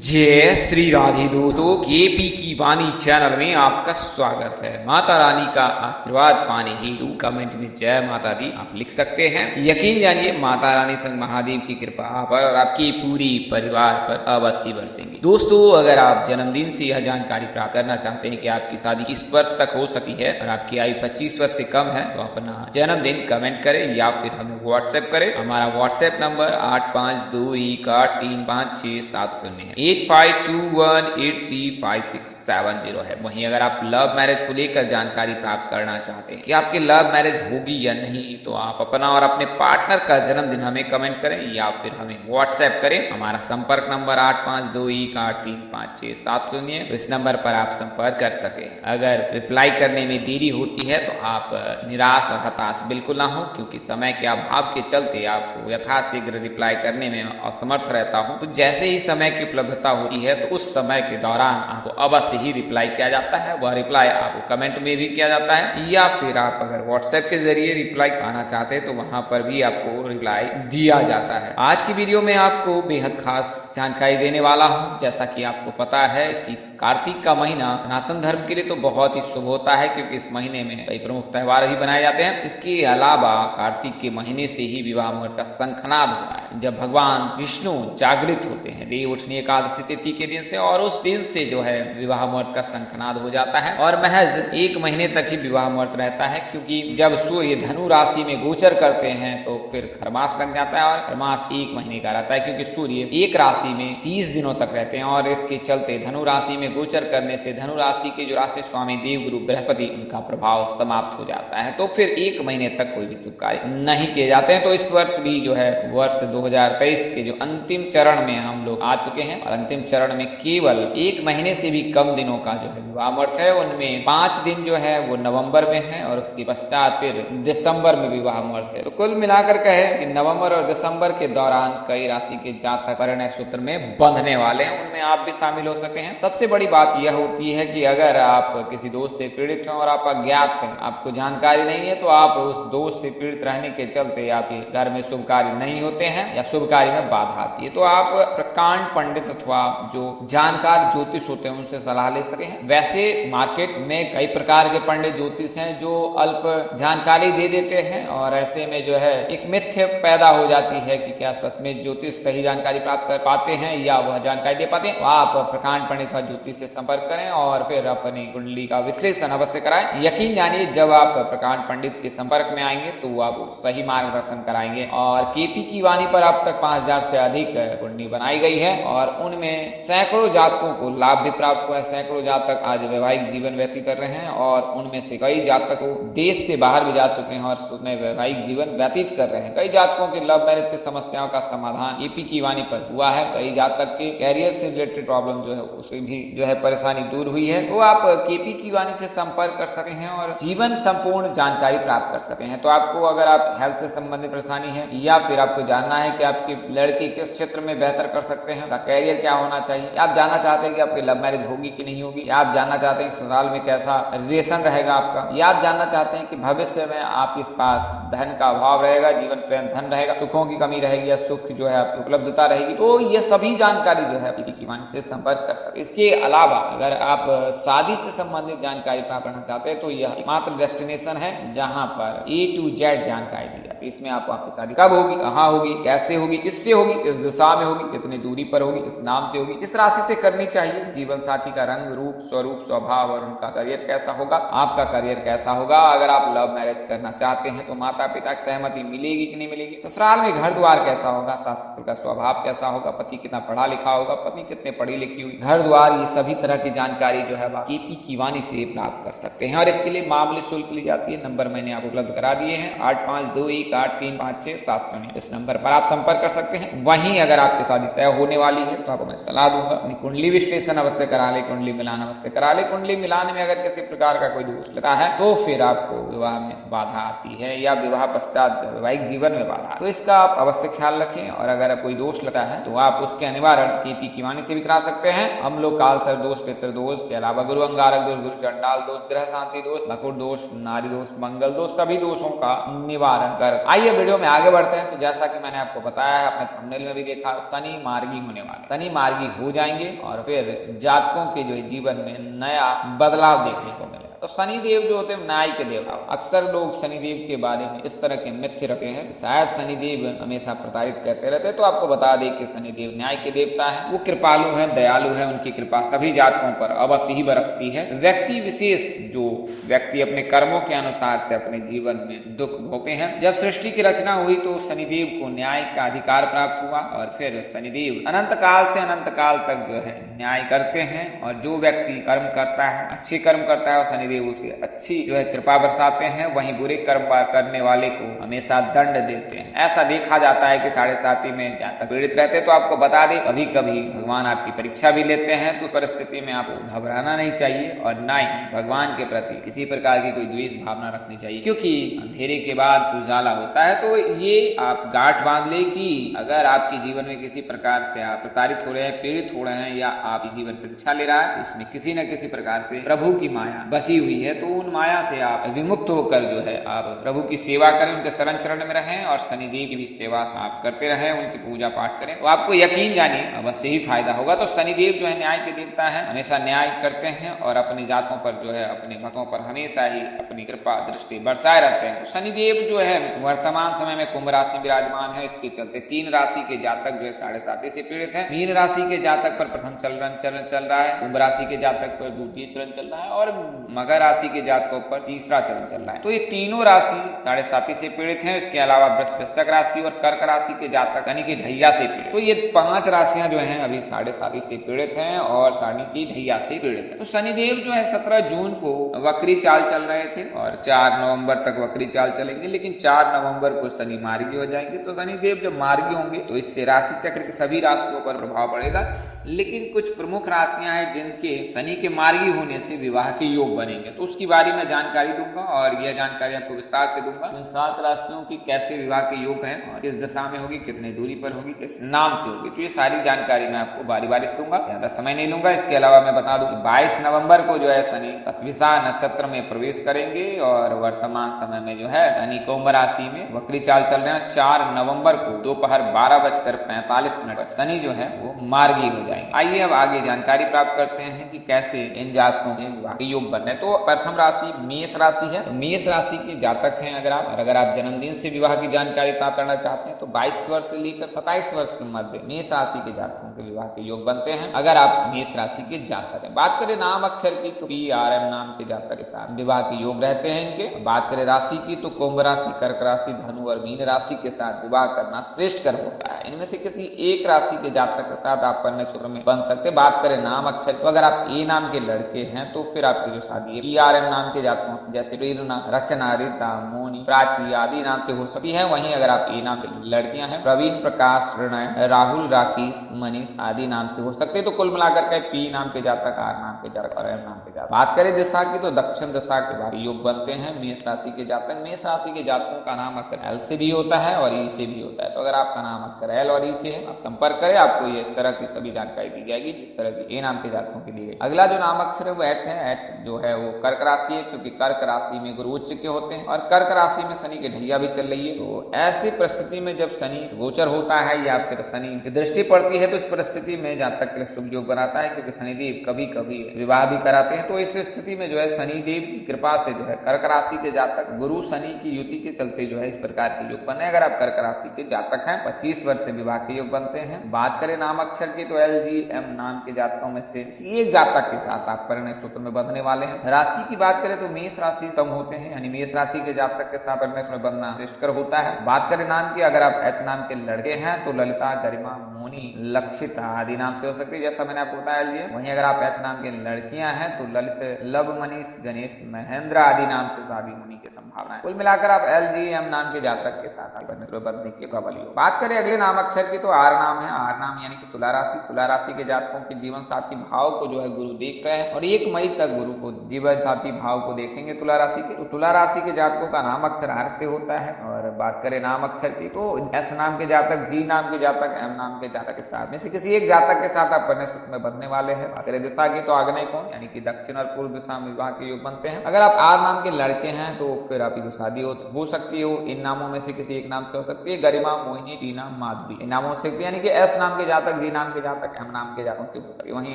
जय श्री राधे दोस्तों, केपी की वाणी चैनल में आपका स्वागत है। माता रानी का आशीर्वाद पाने हेतु कमेंट में जय माता दी आप लिख सकते हैं। यकीन जानिए माता रानी संग महादेव की कृपा आप पर और आपके पूरी परिवार पर अवश्य बरसेंगी। दोस्तों, अगर आप जन्मदिन से यह जानकारी प्राप्त करना चाहते हैं कि आपकी शादी किस वर्ष तक हो सकी है और आपकी आयु 25 वर्ष से कम है, तो अपना जन्मदिन कमेंट करें या फिर हमें व्हाट्सएप करें। हमारा व्हाट्सएप नंबर 8521835670 है। 8521835670 है। वहीं अगर आप लव मैरिज को लेकर जानकारी प्राप्त करना चाहते हैं कि आपकी लव मैरिज होगी या नहीं, तो आप अपना और अपने पार्टनर का जन्मदिन हमें कमेंट करें या फिर हमें व्हाट्सएप करें। हमारा संपर्क नंबर 8521835670 है। तो इस नंबर पर आप संपर्क कर सके। अगर रिप्लाई करने में देरी होती है तो आप निराश और हताश बिल्कुल ना हो, क्योंकि समय के अभाव के चलते आपको यथाशीघ्र रिप्लाई करने में असमर्थ रहता हूँ। तो जैसे ही समय की उपलब्धता होती है तो उस समय के दौरान आपको अवश्य ही रिप्लाई किया जाता है। वह रिप्लाई आपको कमेंट में भी किया जाता है या फिर आप अगर व्हाट्सएप के जरिए रिप्लाई पाना चाहते हैं तो वहां पर भी आपको रिप्लाई दिया जाता है। आज की वीडियो में आपको बेहद खास जानकारी देने वाला हूं। जैसा कि आपको पता है कि कार्तिक का महीना सनातन धर्म के लिए तो बहुत ही शुभ होता है, क्योंकि इस महीने में कई प्रमुख त्योहार भी बनाए जाते हैं। इसके अलावा कार्तिक के महीने से ही विवाह मुहूर्त का शंखनाद होता है, जब भगवान विष्णु जागृत होते हैं देव उठनी एकादशी तिथि के दिन से, और उस दिन से जो है विवाह मुहूर्त का शंखनाद हो जाता है और महज 1 महीने तक ही विवाह मुहूर्त रहता है। क्योंकि जब सूर्य धनु राशि में गोचर करते हैं तो फिर खरमास लग जाता है और खरमास 1 महीने का रहता है, क्योंकि सूर्य एक राशि में 30 दिनों तक रहते हैं और इसके चलते धनु राशि में गोचर करने से धनु राशि के जो राशि स्वामी देव गुरु बृहस्पति, उनका प्रभाव समाप्त हो जाता है। तो फिर 1 महीने तक कोई भी शुभ कार्य नहीं किए जाते हैं। तो इस वर्ष भी जो है वर्ष 2023 के जो अंतिम चरण में हम लोग आ चुके हैं और अंतिम चरण में केवल 1 महीने से भी कम दिनों का जो है विवाह मुहूर्त है। उनमें 5 दिन जो है वो नवंबर में है और उसके पश्चात फिर दिसंबर में विवाह मुहूर्त है। तो कुल मिलाकर कहे कि नवंबर और दिसंबर के दौरान कई राशि के जातक परिणय सूत्र में बंधने वाले हैं, उनमें आप भी शामिल हो सके हैं। सबसे बड़ी बात यह होती है कि अगर आप किसी दोष से पीड़ित हैं और आप अज्ञात हैं, आपको जानकारी नहीं है, तो आप उस दोष से पीड़ित रहने के चलते आपके घर में शुभ कार्य नहीं होते हैं या शुभ कार्य में बाधा आती है, तो आप प्रकांड पंडित अथवा जो जानकार ज्योतिष होते हैं उनसे सलाह ले सके हैं। वैसे मार्केट में कई प्रकार के पंडित ज्योतिष हैं जो अल्प जानकारी दे देते हैं और ऐसे में जो है एक मिथ्य पैदा हो जाती है कि क्या सच में ज्योतिष सही जानकारी प्राप्त कर पाते हैं या वह जानकारी दे पाते हैं। तो आप प्रकांड पंडित अथवा ज्योतिष से संपर्क करें और फिर अपनी कुंडली का विश्लेषण अवश्य कराएं। यकीन जानिए जब आप प्रकांड पंडित के संपर्क में आएंगे तो वो आपको सही मार्गदर्शन कराएंगे। और केपी की वाणी पर अब तक 5000 से अधिक कुंडली बनाई गई है और उनमें सैकड़ों जातकों को लाभ भी प्राप्त हुआ है। सैकड़ों जातक आज वैवाहिक जीवन व्यतीत कर रहे हैं और उनमें से कई जातकों देश से बाहर भी जा चुके हैं और उसमें वैवाहिक जीवन व्यतीत कर रहे हैं। कई जातकों के लव मैरिज की समस्याओं का समाधान केपी की वाणी पर हुआ है। कई जातक के कैरियर से रिलेटेड प्रॉब्लम जो है उससे भी जो है परेशानी दूर हुई है। तो आप केपी की वाणी से संपर्क कर सके हैं और जीवन संपूर्ण जानकारी प्राप्त कर सके हैं। तो आपको अगर आप हेल्थ से संबंधित परेशानी है या फिर आपको जानना है कि आपकी लड़की किस क्षेत्र में बेहतर कर सकते हैं, कैरियर क्या होना चाहिए, आप जानना चाहते हैं कि आपकी लव मैरिज होगी कि नहीं होगी, या आप जानना चाहते हैं ससुराल में कैसा रिलेशन रहेगा आपका, या आप जानना चाहते हैं कि भविष्य में आपके पास धन का अभाव रहेगा, जीवन प्रेम धन रहेगा, सुखों की कमी रहेगी या सुख जो है आपकी उपलब्धता रहेगी, तो ये सभी जानकारी जो है केपी की वाणी से संपर्क कर सकते। इसके अलावा अगर आप शादी से संबंधित जानकारी प्राप्त करना चाहते हैं तो यह एकमात्र डेस्टिनेशन है जहां पर A to Z जानकारी दी जाती है। इसमें आपकी शादी कब होगी, कहाँ होगी, कैसे होगी, किससे होगी, किस दिशा में होगी, कितनी दूरी पर होगी, किस नाम से होगी, किस राशि से करनी चाहिए, जीवन साथी का रंग रूप स्वरूप स्वभाव और उनका करियर कैसा होगा, आपका करियर कैसा होगा। अगर आप लव मैरिज करना चाहते हैं तो माता पिता की सहमति मिलेगी कि नहीं मिलेगी, ससुराल में घर द्वार कैसा होगा, सास ससुर का स्वभाव कैसा होगा, पति कितना पढ़ा लिखा होगा, पत्नी कितने पढ़ी लिखी हुई, घर द्वार, ये सभी तरह की जानकारी जो है केपी की वाणी से प्राप्त कर सकते हैं। और इसके लिए मामूली शुल्क ली जाती है। नंबर मैंने आपको उपलब्ध करा दिए हैं 8521835670। इस नंबर पर आप संपर्क कर सकते हैं। वहीं अगर आपकी शादी तय होने वाली है तो आपको मैं सलाह दूंगा अपनी कुंडली विश्लेषण अवश्य करा ले, कुंडली मिलान अवश्य करा ले। कुंडली मिलाने में अगर किसी प्रकार का कोई दोष लगता है तो फिर आपको विवाह में बाधा आती है या विवाह पश्चात वैवाहिक जीवन में बाधा। तो इसका आप अवश्य ख्याल रखें और अगर कोई दोष लगता है तो आप उसके निवारण केपी की वाणी से भी करा सकते हैं। हम लोग कालसर्प दोष, पितृ दोष के अलावा गुरु अंगारक दोष, गुरु चंडाल दोष, ग्रह शांति दोष, भकुर दोष, नारी दोष, मंगल दोष, सभी दोषों का निवारण कर। आइए वीडियो में आगे बढ़ते हैं। तो जैसा कि मैंने आपको बताया है, अपने थंबनेल में भी देखा, शनि मार्गी होने वाले, शनि मार्गी हो जाएंगे और फिर जातकों के जो है जीवन में नया बदलाव देखने को मिलेगा। तो शनिदेव जो होते हैं न्याय के देवता। अक्सर लोग शनिदेव के बारे में इस तरह के मिथ्य रखते हैं, शायद शनिदेव हमेशा प्रताड़ित करते रहते हैं। तो आपको बता दें कि शनिदेव न्याय के देवता है, वो कृपालु है, दयालु है, उनकी कृपा सभी जातकों पर अवश्य ही बरसती है। व्यक्ति विशेष जो व्यक्ति अपने कर्मों के अनुसार से अपने जीवन में दुख भोगते हैं। जब सृष्टि की रचना हुई तो शनिदेव को न्याय का अधिकार प्राप्त हुआ और फिर शनिदेव अनंत काल से अनंत काल तक जो है न्याय करते हैं और जो व्यक्ति कर्म करता है, अच्छे कर्म करता है और शनिदेव उसे अच्छी जो है कृपा बरसाते हैं, वहीं बुरे कर्म करने वाले को हमेशा दंड देते हैं। ऐसा देखा जाता है कि 7.5 में जहाँ तक पीड़ित रहते हैं। तो आपको बता दें, कभी कभी भगवान आपकी परीक्षा भी लेते हैं। तो उस परिस्थिति में आपको घबराना नहीं चाहिए और ना ही भगवान के प्रति किसी प्रकार की कोई द्वेष भावना रखनी चाहिए, क्योंकि अंधेरे के बाद उजाला होता है। तो ये आप गांठ बांध ले कि अगर आपके जीवन में किसी प्रकार से आप प्रताड़ित हो रहे हैं, पीड़ित हो रहे हैं या आप जीवन परीक्षा ले रहा है, इसमें किसी न किसी प्रकार से प्रभु की माया बसी हुई है। तो उन माया से आप विमुक्त होकर जो है आप प्रभु की सेवा करें, उनके शरण चरण में रहें और शनिदेव की भी सेवा आप करते रहें, उनकी पूजा पाठ करें। तो आपको यकीन जानिए अवश्य ही फायदा होगा। तो शनिदेव जो है न्याय के देवता है, हमेशा न्याय करते हैं और अपनी जातों पर जो है, अपने भक्तों पर हमेशा ही अपनी कृपा दृष्टि बरसाए रहते हैं। तो शनिदेव जो है वर्तमान समय में कुंभ राशि विराजमान है। इसके चलते 3 राशि के जातक जो है 7.5 से पीड़ित है। मीन राशि के जातक पर प्रथम चरण चल रहा है, कुंभ राशि के जातक पर द्वितीय चरण चल रहा है और मकर राशि के जातकों पर तीसरा चरण चल रहा है। तो ये तीनों राशि 7.5 से पीड़ित हैं। इसके अलावा वृश्चिक राशि और कर्क राशि के जातक शनि की ढैया से पीड़ित। तो ये 5 राशियां जो हैं अभी 7.5 से पीड़ित हैं और शनि की ढैया से पीड़ित है। तो शनिदेव जो है 17 जून को वक्री चाल चल रहे थे और 4 नवंबर तक वक्री चाल चलेंगे, लेकिन 4 नवंबर को शनि मार्गी हो जाएंगे। तो शनिदेव जब मार्गी होंगे तो इससे राशि चक्र की सभी राशियों पर प्रभाव पड़ेगा, लेकिन कुछ प्रमुख राशियां हैं जिनके शनि के मार्गी होने से विवाह के योग बनेंगे। तो उसकी बारे में जानकारी दूंगा और यह जानकारी आपको विस्तार से दूंगा। उन 7 राशियों की कैसे विवाह के योग हैं और किस दशा में होगी, कितने दूरी पर होगी, किस नाम से होगी, तो ये सारी जानकारी मैं आपको बारी बारी से दूंगा, ज्यादा समय नहीं लूंगा। इसके अलावा मैं बता दूं 22 नवंबर को जो है शनि सतविसा नक्षत्र में प्रवेश करेंगे और वर्तमान समय में जो है शनि कुंभ राशि में वक्री चाल चल रहे हैं। 4 नवंबर को दोपहर 12:45 पर शनि जो है वो मार्गी हो जाएंगे। आइए अब आगे जानकारी प्राप्त करते हैं कि कैसे इन जातकों के विवाह के योग बनने। तो प्रथम राशि मेष राशि है। तो मेष राशि के जातक हैं अगर आप जन्मदिन से विवाह की जानकारी प्राप्त करना चाहते हैं तो 22 वर्ष से लेकर 27 वर्ष के मध्य मेष राशि के जातकों के विवाह के योग बनते हैं, अगर आप मेष राशि के जातक हैं। बात करें नाम अक्षर की तो PRM नाम के जातक के साथ विवाह के योग रहते हैं इनके। बात करें राशि की तो कुंभ राशि, कर्क राशि, धनु और मीन राशि के साथ विवाह करना श्रेष्ठ कर होता है। इनमें से किसी एक राशि के जातक के साथ आप कन्या सूत्र में बन सकते। बात करें नाम अक्षर तो अगर आप A नाम के लड़के हैं तो फिर आपकी जो शादी है PRM नाम के जातकों से, जैसे रीना, रचना, रीता, मोनी, प्राची आदि नाम से हो सकती है। वहीं अगर आप A नाम की लड़कियां हैं, प्रवीण, प्रकाश, रणय, राहुल, राकेश, मनीष आदि नाम से हो सकते हैं। तो कुल मिलाकर के P नाम के जातक, R नाम के जातक और M नाम के जातक। बात करें दिशा की तो दक्षिण दिशा के योग बनते हैं मेष राशि के जातक। मेष राशि के जातकों का नाम अक्षर L से भी होता है और E से भी होता है। तो अगर आपका नाम अक्षर L और E से है, आप संपर्क करें, आपको ये इस तरह की सभी जानकारी दी जाएगी जिस तरह की A नाम के जातकों की दी गई। अगला जो नाम अक्षर है वो H है। H जो है वो कर्क राशि है, क्योंकि कर्क राशि में गुरु उच्च के होते हैं और कर्क राशि में शनि की ढैया भी चल रही है। तो ऐसी परिस्थिति में जब शनि गोचर होता है या फिर शनि की दृष्टि पड़ती है तो इस परिस्थिति में जातक के लिए शुभ योग बनाता है, क्योंकि शनिदेव कभी कभी विवाह भी कराते हैं। तो इस स्थिति में जो है शनिदेव की कृपा से जो है कर्क राशि के जातक गुरु शनि की युति के चलते जो है इस प्रकार के योग बने। अगर आप कर्क राशि के जातक हैं 25 वर्ष से विवाह के योग बनते हैं। बात करें नाम अक्षर की तो LGM नाम के जातकों में से एक जातक के साथ आप परिणय सूत्र में बंधने वाले हैं। राशि की बात करें तो मेष राशि कम होते हैं, यानी मेष राशि के जातक के साथ परिणय सूत्र में बंधना श्रेष्ठकर होता है। बात करें नाम की, अगर आप H नाम के लड़के हैं तो ललिता, गरिमा, मोनी, लक्षिता आदि नाम से हो सकती है, जैसा मैंने आपको बताया LGM। वहीं अगर आप H नाम के लड़कियां हैं तो ललित, लव, मनीष, गणेश, महेंद्र आदि नाम से शादी होने की संभावना है। कुल मिलाकर आप LGM नाम के जातक के साथ बंधने की प्रबल योग। बात करें अगले नाम अक्षर की तो R नाम है। R नाम यानी कि तुला राशि। तुला राशि के जातकों के जीवन साथी भाव को जो है गुरु देख रहे हैं और 1 मई तक गुरु को जीवन साथी भाव को देखेंगे तुला राशि के। तो तुला राशि के जातकों का नाम अक्षर R से होता है और बात करें नाम अक्षर की तो एस नाम के जातक, जी नाम के जातक, एम नाम के जातक के साथ में से किसी एक जातक के साथ आप कन्या सूत्र में बंधने वाले हैं। बात करें दिशा की तो आग्नेय कोण यानी कि दक्षिण और पूर्व दिशा में विवाह के योग बनते हैं। अगर आप आर नाम के लड़के हैं तो फिर आपकी जो शादी हो सकती हो इन नामों में से किसी एक नाम से हो सकती है। गरिमा, मोहिनी, टीना, माधुरी इन नामों से यानी कि एस नाम के जातक, जी नाम के जातक, एम नाम के जातकों से हो सकती है। वहीं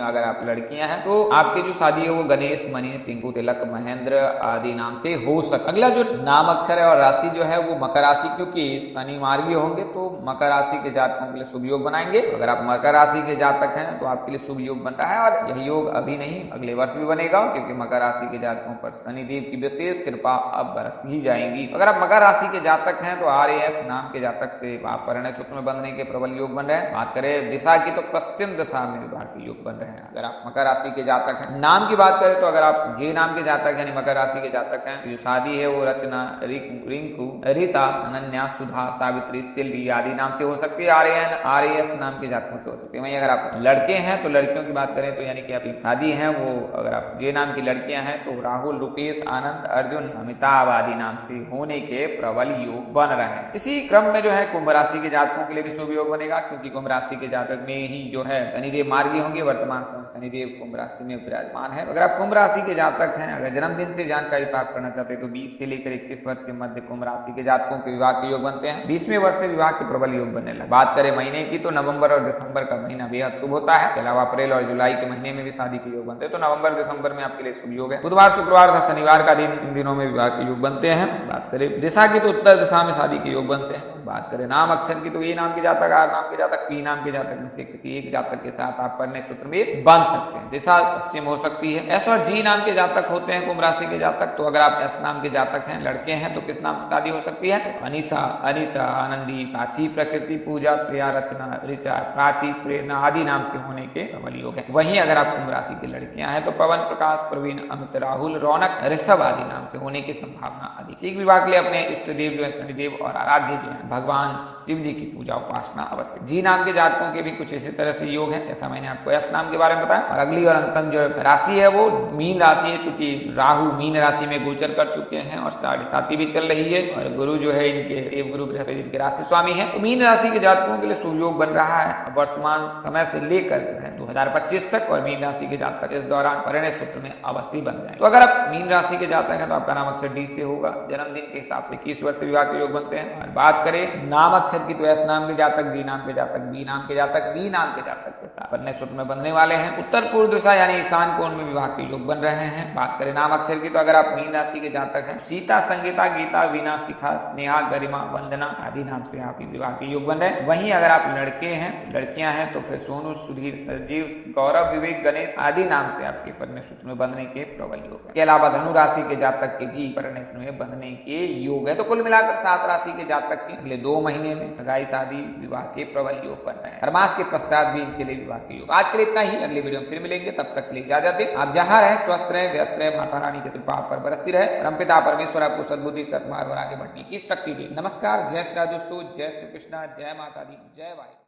अगर आप लड़कियां हैं तो आपकी जो शादी है वो गणेश, मनीष, टिंकू, तिलक, महेंद्र आदि नाम से हो सकती है। अगला जो नाम अक्षर है और राशि जो है वो मकर राशि, क्योंकि शनि मार्गी होंगे तो मकर राशि के जातकों के लिए शुभ योग बनाएंगे। अगर आप मकर राशि के जातक हैं तो आपके लिए शुभ योग बन रहा है और यह योग अभी नहीं अगले वर्ष भी बनेगा, क्योंकि मकर राशि के जातकों पर शनिदेव की विशेष कृपा अब बरस ही जाएगी। अगर आप मकर राशि के जातक हैं तो RAS नाम के जातक से आप परिणय सूत्र में बंधने के प्रबल योग बन रहे हैं। बात करें दिशा की तो पश्चिम दिशा में विवाह के योग बन रहे हैं। अगर आप मकर राशि के जातक हैं, नाम की बात करें तो अगर आप जे नाम के जातक यानी मकर राशि के जातक हैं, जो शादी है वो रचना, रिंकू, रीता, अनन्या, सुधा, सावित्री, सिल्वी आदि नाम से हो सकती है। RAS नाम के जातकों से हो सकती है। वहीं अगर आप लड़के हैं तो लड़कियों की बात करें तो यानी कि आपकी शादी है वो अगर आप जे नाम की लड़कियां हैं तो राहुल, रुपेश, आनंद, अर्जुन, अमिताभ आदि नाम से होने के प्रबल योग बन रहे हैं। इसी क्रम में जो है कुंभ राशि के जातकों के लिए भी शुभ योग बनेगा, क्योंकि कुंभ राशि के जातक में ही जो है शनिदेव मार्गी होंगे। वर्तमान समय शनिदेव कुंभ राशि में विराजमान है। अगर आप कुंभ राशि के जातक हैं, अगर जन्मदिन से जानकारी प्राप्त करना चाहते हैं तो 20 से लेकर 31 वर्ष के मध्य कुंभ राशि के जातकों के विवाह के योग बनते हैं। 20वें वर्ष से विवाह के प्रबल योग बनने लगे। बात करें महीने की तो नवंबर और दिसंबर का महीना बेहद शुभ होता है। इसके अलावा अप्रैल और जुलाई के महीने में भी शादी के योग बनते हैं। तो नवंबर दिसंबर में आपके लिए शुभ योग है। बुधवार, शुक्रवार तथा शनिवार का दिन इन दिनों में विवाह के योग बनते हैं। बात करें दिशा की तो उत्तर दिशा में शादी के योग बनते हैं। बात करें नाम अक्षर की तो ए नाम के जातक, आर नाम के जातक, पी नाम के जातक में से किसी एक जातक के साथ आप परिणय सूत्र में बंध सकते हैं। दिशा पश्चिम हो सकती है। एस और जी नाम के जातक होते हैं कुंभ राशि के जातक। तो अगर आप एस नाम के जातक हैं, लड़के हैं, तो किस नाम से शादी हो सकती है? अनिशा, अनिता, आनंदी, प्राची, प्रकृति, पूजा, प्रिया, रचना, ऋचा, प्राची, प्रेरणा आदि नाम से होने के प्रबल योग है। वहीं अगर आप कुंभ राशि की लड़कियां हैं तो पवन, प्रकाश, प्रवीण, अमित, राहुल, रौनक, ऋषभ आदि नाम से होने की संभावना अधिक। ठीक विवाह के लिए अपने इष्ट देव जो है शनिदेव और आराध्य जो है भगवान शिव जी की पूजा उपासना अवश्य। जी नाम के जातकों के भी कुछ इसी तरह से योग है, जैसा मैंने आपको एस नाम के बारे में बताया। और अगली और अंतिम जो राशि है वो मीन राशि है, चूंकि राहु मीन राशि में गोचर कर चुके हैं और 7.5 भी चल रही है और गुरु जो है इनके देव गुरु बृहस्पति इनके राशि स्वामी है। तो मीन राशि के जातकों के लिए शुभ योग बन रहा है वर्तमान समय से लेकर जो है 2025 तक। और मीन राशि के जातक इस दौरान परिणय सूत्र में अवश्य बन जाए। तो अगर आप मीन राशि के जातक हैं तो आपका नाम अक्षर डी से होगा। जन्मदिन के हिसाब से 21 वर्ष से विवाह के योग बनते हैं। और बात करें नाम अक्षर की तो एस नाम के जातक, जी नाम के जातक, बी नाम के जातक, बी नाम के जातक के साथ परिणय सूत्र में बनने वाले हैं। उत्तर पूर्व दिशा यानी ईशान कोण में विवाह के योग बन रहे हैं। बात करें नाम अक्षर की तो अगर आप मीन राशि के जातक हैं, सीता, संगीता, गीता, वीणा, शिखा, स्नेहा, गरिमा, वंदना आदि नाम से आप विवाह के योग बन रहे हैं। वहीं अगर आप लड़के हैं, लड़कियां हैं तो फिर सोनू, सुधीर, संजीव, गौरव, विवेक, गणेश आदि नाम से आपके परिणय सूत्र में बंधने के प्रबल योग है। इसके अलावा धनु राशि के जातक के भी परिणय सूत्र में बंधने के योग है। तो कुल मिलाकर 7 राशि के जातक के अगले 2 महीने में सगाई, शादी, विवाह के प्रबल योग बन रहे हैं। हर मास के पश्चात भी इनके लिए विवाह के योग। आज के लिए इतना ही, अगले वीडियो में फिर मिलेंगे। तब तक के लिए इजाजत दें। आप जहां रहे स्वस्थ रहे, व्यस्त रहे, माता रानी के कृपा आप पर बरसती रहे। परमपिता परमेश्वर आपको सद्बुद्धि, सद्मार्ग और आगे बढ़ने की शक्ति दे। नमस्कार, जय श्री राम दोस्तों, जय श्री कृष्णा, जय माता दी, जय वाहिनी।